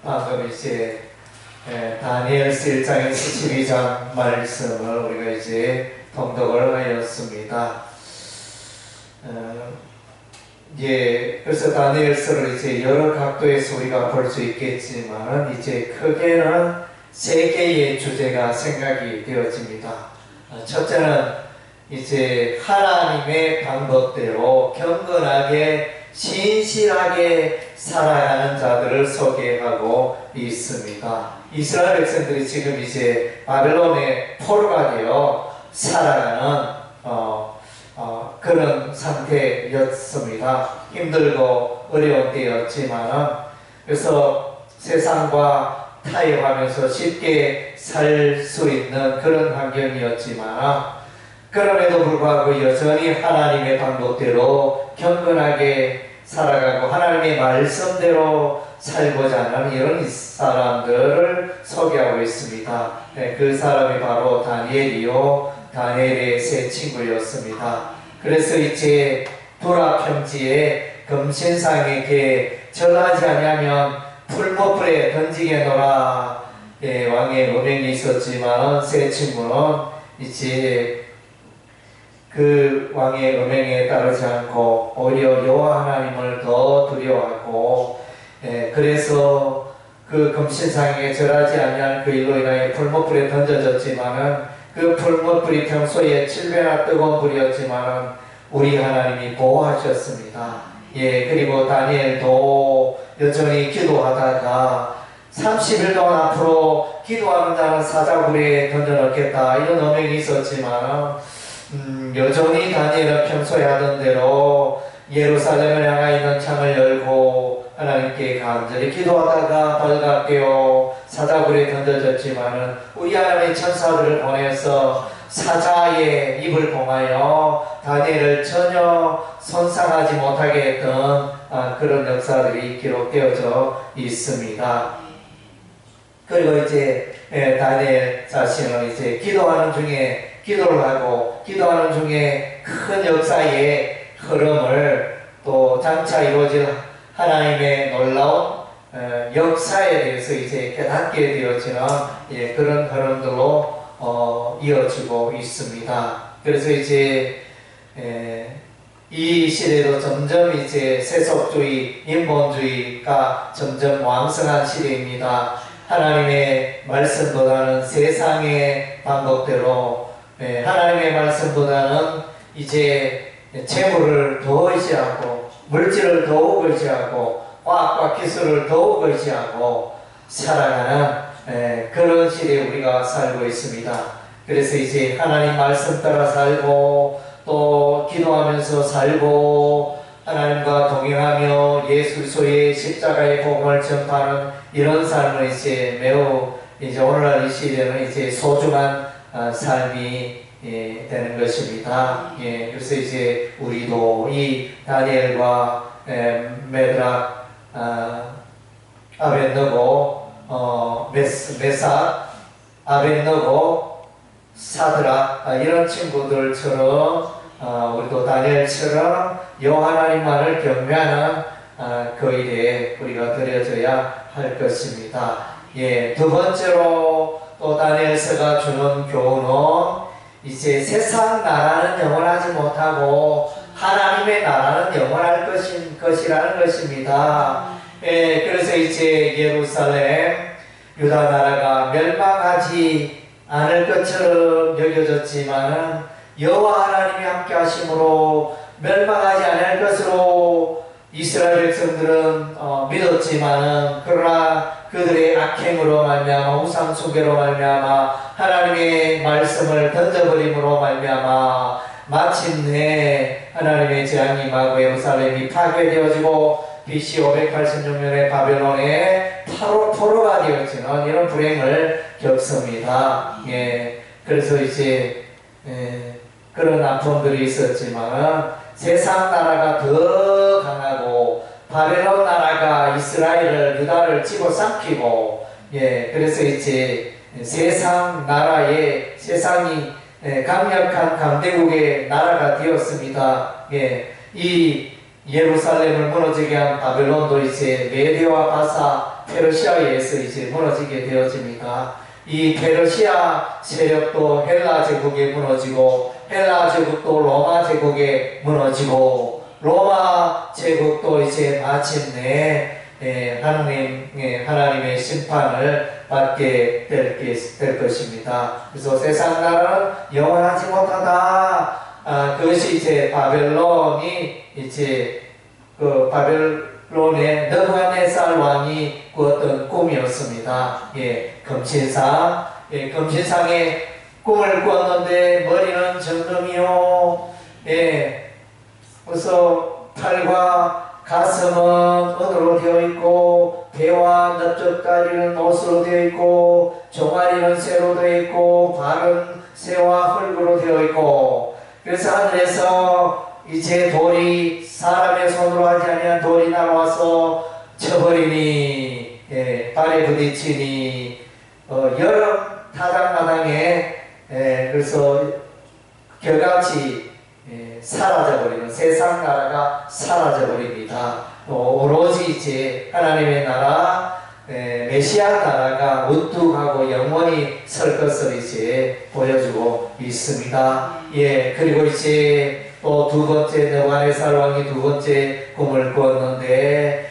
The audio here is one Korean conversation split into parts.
방금 이제 다니엘서 1장에서 12장 말씀을 우리가 이제 통독을 하였습니다. 그래서 다니엘서를 이제 여러 각도에서 우리가 볼 수 있겠지만 이제 크게는 세 개의 주제가 생각이 되어집니다. 첫째는 이제 하나님의 방법대로 경건하게 신실하게 살아가는 자들을 소개하고 있습니다. 이스라엘 백성들이 지금 이제 바벨론의 포로가 되어 살아가는 그런 상태였습니다. 힘들고 어려운 때였지만, 그래서 세상과 타협하면서 쉽게 살 수 있는 그런 환경이었지만, 그럼에도 불구하고 여전히 하나님의 방법대로 경건하게 살아가고 하나님의 말씀대로 살고자 하는 이런 사람들을 소개하고 있습니다. 그 사람이 바로 다니엘이요, 다니엘의 세 친구였습니다. 그래서 이제 불화평지에 금신상에게 절하지 아니하면 풀무불에 던지게노라 왕의 음행이 있었지만 세 친구는 이제 그 왕의 음행에 따르지 않고 오히려 여호와 하나님을 더 두려워하고 그래서 그 금신상에 절하지 아니한 그 일로 인하여 풀무불에 던져졌지만은 그 풀무불이 평소에 7배나 뜨거운 불이었지만은 우리 하나님이 보호하셨습니다. 그리고 다니엘도 여전히 기도하다가 30일 동안 앞으로 기도하는 자는 사자굴에 던져넣겠다 이런 음행이 있었지만은 여전히 다니엘은 평소에 하던 대로 예루살렘을 향하여 있는 창을 열고 하나님께 간절히 기도하다가 발가 깨어 사자굴에 던져졌지만은 우리 하나님의 천사들을 보내서 사자의 입을 봉하여 다니엘을 전혀 손상하지 못하게 했던 그런 역사들이 기록되어져 있습니다. 그리고 이제 다니엘 자신은 이제 기도하는 중에 기도를 하고 기도하는 중에 큰 역사의 흐름을 또 장차 이루어질 하나님의 놀라운 역사에 대해서 이제 깨닫게 되어지는 그런 흐름들로 이어지고 있습니다. 그래서 이제 이 시대도 점점 이제 세속주의, 인본주의가 점점 왕성한 시대입니다. 하나님의 말씀보다는 세상의 방법대로 하나님의 말씀보다는 이제 재물을 더 의지하고 물질을 더욱 의지하고 과학과 기술을 더욱 의지하고 살아가는 그런 시대에 우리가 살고 있습니다. 그래서 이제 하나님 말씀 따라 살고 또 기도하면서 살고 하나님과 동행하며 예수 그리스도의 십자가의 복음을 전파하는 이런 삶을 이제 매우 이제 오늘날 이 시대는 이제 소중한 삶이 되는 것입니다. 그래서 이제 우리도 이 다니엘과 메드락, 아벤느고, 메삭, 아벤느고, 사드락 이런 친구들처럼 우리도 다니엘처럼 여호와 하나님만을 경배하는 그 일에 우리가 드려져야 할 것입니다. 두 번째로 또 다니엘서가 주는 교훈은 이제 세상 나라는 영원하지 못하고 하나님의 나라는 영원할 것이라는 것입니다. 그래서 이제 예루살렘, 유다 나라가 멸망하지 않을 것처럼 여겨졌지만은 여호와 하나님이 함께 하심으로 멸망하지 않을 것으로 이스라엘 백성들은 믿었지만은 그러나 그들의 악행으로 말미암아 우상 숭배로 말미암아 하나님의 말씀을 던져버림으로 말미암아 마침내 하나님의 재앙이 임하고 예루살렘이 파괴되어지고 BC 586년에 바벨론의 포로가 되어지는 이런 불행을 겪습니다. 그래서 이제 그런 아픔들이 있었지만 세상 나라가 더 강하고 바벨론 나라가 이스라엘을 유다를 집어삼키고 그래서 이제 세상 나라의 세상이 강력한 강대국의 나라가 되었습니다. 이 예루살렘을 무너지게 한 바벨론도 이제 메대와 바사 페르시아에 의해서 이제 무너지게 되어집니다. 이 페르시아 세력도 헬라 제국에 무너지고, 헬라 제국도 로마 제국에 무너지고, 로마 제국도 이제 마침내 하나님의 심판을 받게 될 것입니다. 그래서 세상 나라는 영원하지 못하다. 그것이 이제 바벨론이 이제 그 바벨론의 느부갓네살 왕이 꾸었던 꿈이었습니다. 금신상의 꿈을 꾸었는데 머리는 정금이요. 그래서 팔과 가슴은 은으로 되어 있고, 배와 넓적다리는 옷으로 되어 있고, 종아리는 쇠로 되어 있고, 발은 새와 흙으로 되어 있고, 그래서 하늘에서 이제 돌이 사람의 손으로 하지 아니한 돌이 날아와서 쳐버리니, 발에 부딪히니, 여러 타당마당에 그래서 겨같이 사라져버리는 세상 나라가 사라져버립니다. 오로지 이제 하나님의 나라, 메시아 나라가 우뚝하고 영원히 설 것을 이제 보여주고 있습니다. 그리고 이제 또 두 번째 느부갓네살 왕이 두 번째 꿈을 꾸었는데,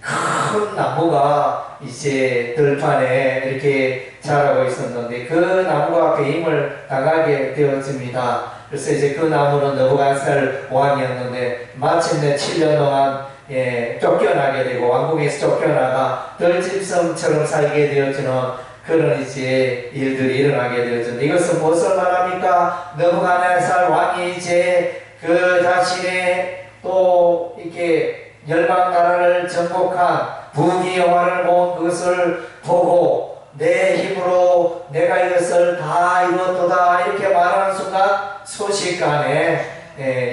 큰 나무가 이제 들판에 이렇게 자라고 있었는데 그 나무가 배임을 당하게 되었습니다. 그래서 이제 그 나무는 느부갓네살 왕이었는데 마침내 7년 동안 쫓겨나게 되고 왕궁에서 쫓겨나가 들짐승처럼 살게 되어지는 그런 이제 일들이 일어나게 되었는데, 이것은 무엇을 말합니까? 느부갓네살 왕이 이제 그 자신의 또 이렇게 열방 나라를 정복한 부귀 영화를 모은 그것을 보고 내 힘으로 내가 이것을 다 이뤘도다 이렇게 말하는 순간 순식간에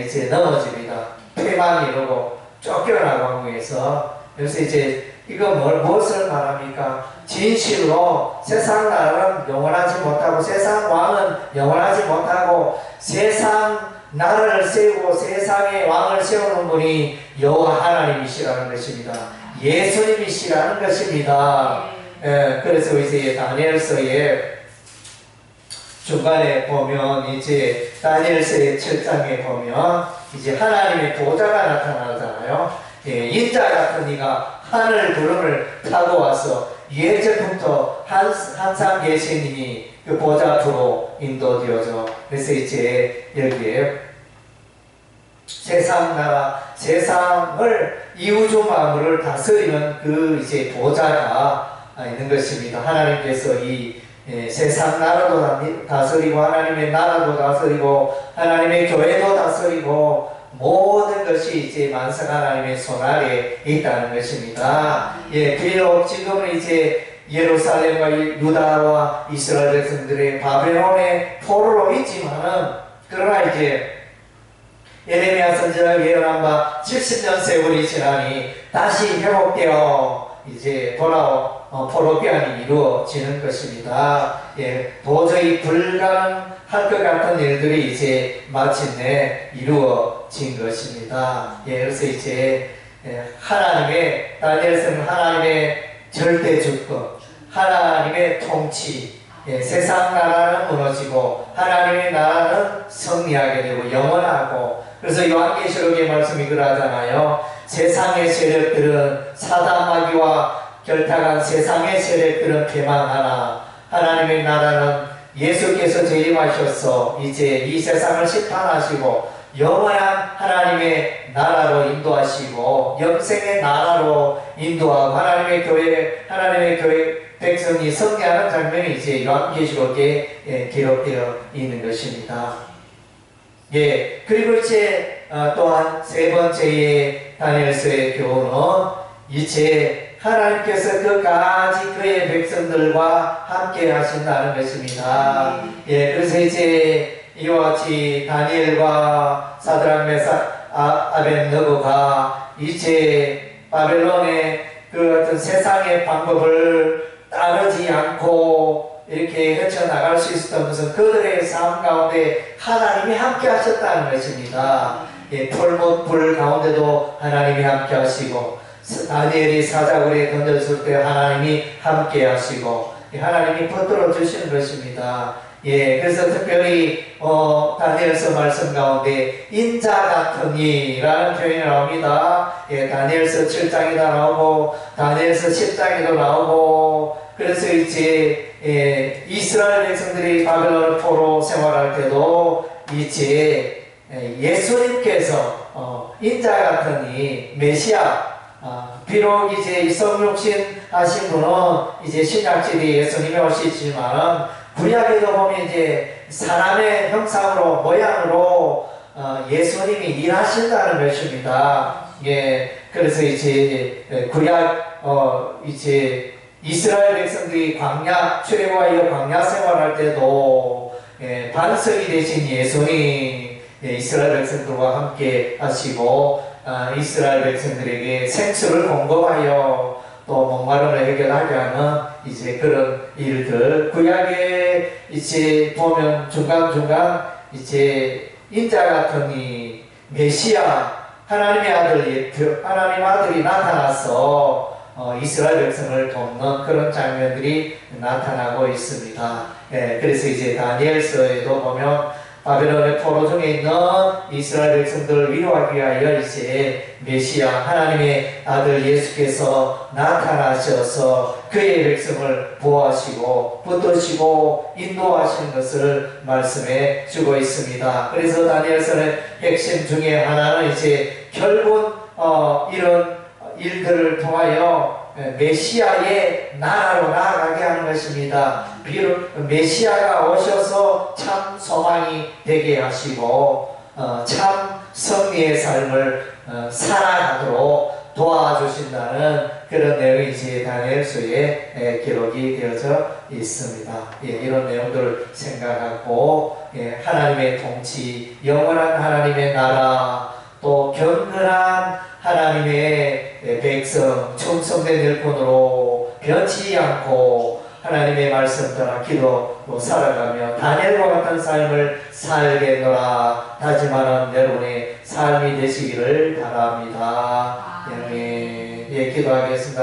이제 넘어집니다. 패망이 이루고 쫓겨나고 왕궁에서. 그래서 이제 이거 무엇을 말합니까? 진실로 세상 나라는 영원하지 못하고, 세상 왕은 영원하지 못하고, 세상 나라를 세우고 세상의 왕을 세우는 분이 여호와 하나님이시라는 것입니다. 예수님이시라는 것입니다. 그래서 이제 다니엘서에 중간에 보면 이제 다니엘서의 7장에 보면 이제 하나님의 보좌가 나타나잖아요. 인자 같은 이가 하늘 구름을 타고 와서 예전부터 항상 계신 이니 그 보좌 앞으로 인도되어져. 그래서 이제 여기에 세상 나라, 세상을 이우주 만물을 다스리는 그 이제 보좌가 있는 것입니다. 하나님께서 이 세상 나라도 다스리고, 하나님의 나라도 다스리고, 하나님의 교회도 다스리고, 모든 것이 이제 만성 하나님의 손 아래에 있다는 것입니다. 비록 지금은 이제 예루살렘과 유다와 이스라엘 백성들의 바벨론의 포로로 있지만은, 그러나 이제 예레미야 선지자가 예언한 바 70년 세월이 지나니 다시 회복되어 이제 포로기한이 이루어지는 것입니다. 도저히 불가능할 것 같은 일들이 이제 마침내 이루어진 것입니다. 그래서 이제 하나님의, 다니엘서는 하나님의 절대 주권, 하나님의 통치, 세상 나라는 무너지고 하나님의 나라는 승리하게 되고 영원하고, 그래서 요한계시록의 말씀이 그러하잖아요. 세상의 세력들은, 사단 마귀와 결탁한 세상의 세력들은 패망하나 하나님의 나라는 예수께서 재림하셔서 이제 이 세상을 심판하시고 영원한 하나님의 나라로 인도하시고 영생의 나라로 인도하고 하나님의 교회 백성이 승리하는 장면이 이제 요한계시록에 기록되어 있는 것입니다. 그리고 이제 또한 세 번째의 다니엘서의 교훈은 이제 하나님께서 끝까지 그의 백성들과 함께 하신다는 것입니다. 그래서 이제 이와 같이 다니엘과 사드락 메삭 아벤느고가 이제 바벨론의 그 어떤 세상의 방법을 따르지 않고 이렇게 헤쳐나갈 수 있었던 것은 그들의 삶 가운데 하나님이 함께 하셨다는 것입니다. 불 가운데도 하나님이 함께 하시고, 다니엘이 사자굴에 던졌을 때 하나님이 함께 하시고 하나님이 붙들어 주시는 것입니다. 그래서 특별히 다니엘서 말씀 가운데 인자 같은 이라는 표현이 나옵니다. 다니엘서 7장에도 나오고 다니엘서 10장에도 나오고, 그래서 이제 이스라엘 백성들이 바벨론 포로 생활할 때도 이제 예수님께서 인자 같은 이 메시아, 비록 이제 성육신 하신 분은 이제 신약시대 예수님이 오시지만 구약에도 보면 이제 사람의 형상으로 모양으로 예수님이 일하신다는 것입니다. 그래서 이제 구약 이제 이스라엘 백성들이 광야 출애굽하여 광야 생활할 때도 반석이 되신 예수님 이스라엘 백성들과 함께 하시고 이스라엘 백성들에게 생수를 공급하여 또 목마름을 해결하게 하는 이제 그런 일들, 구약에 이제 보면 중간중간 이제 인자 같은 이 메시아 하나님의 하나님 아들이 나타나서 이스라엘 백성을 돕는 그런 장면들이 나타나고 있습니다. 그래서 이제 다니엘서에도 보면 바벨론의 포로 중에 있는 이스라엘 백성들을 위로하기 위하여 이제 메시아 하나님의 아들 예수께서 나타나셔서 그의 백성을 보호하시고 붙드시고 인도하시는 것을 말씀해 주고 있습니다. 그래서 다니엘서의 핵심 중에 하나는 이제 결국 이런 일들을 통하여 메시아의 나라로 나아가게 하는 것입니다. 비록 메시아가 오셔서 참 소망이 되게 하시고 참 승리의 삶을 살아가도록 도와주신다는 그런 내용이 이제 다니엘서에 기록이 되어져 있습니다. 이런 내용들을 생각하고 하나님의 통치, 영원한 하나님의 나라, 또 경건한 하나님의 백성, 충성된 일꾼으로 변치 않고 하나님의 말씀 따라 기도로 살아가며 다니엘과 같은 삶을 살겠노라 다짐하는 여러분의 삶이 되시기를 바랍니다. 기도하겠습니다.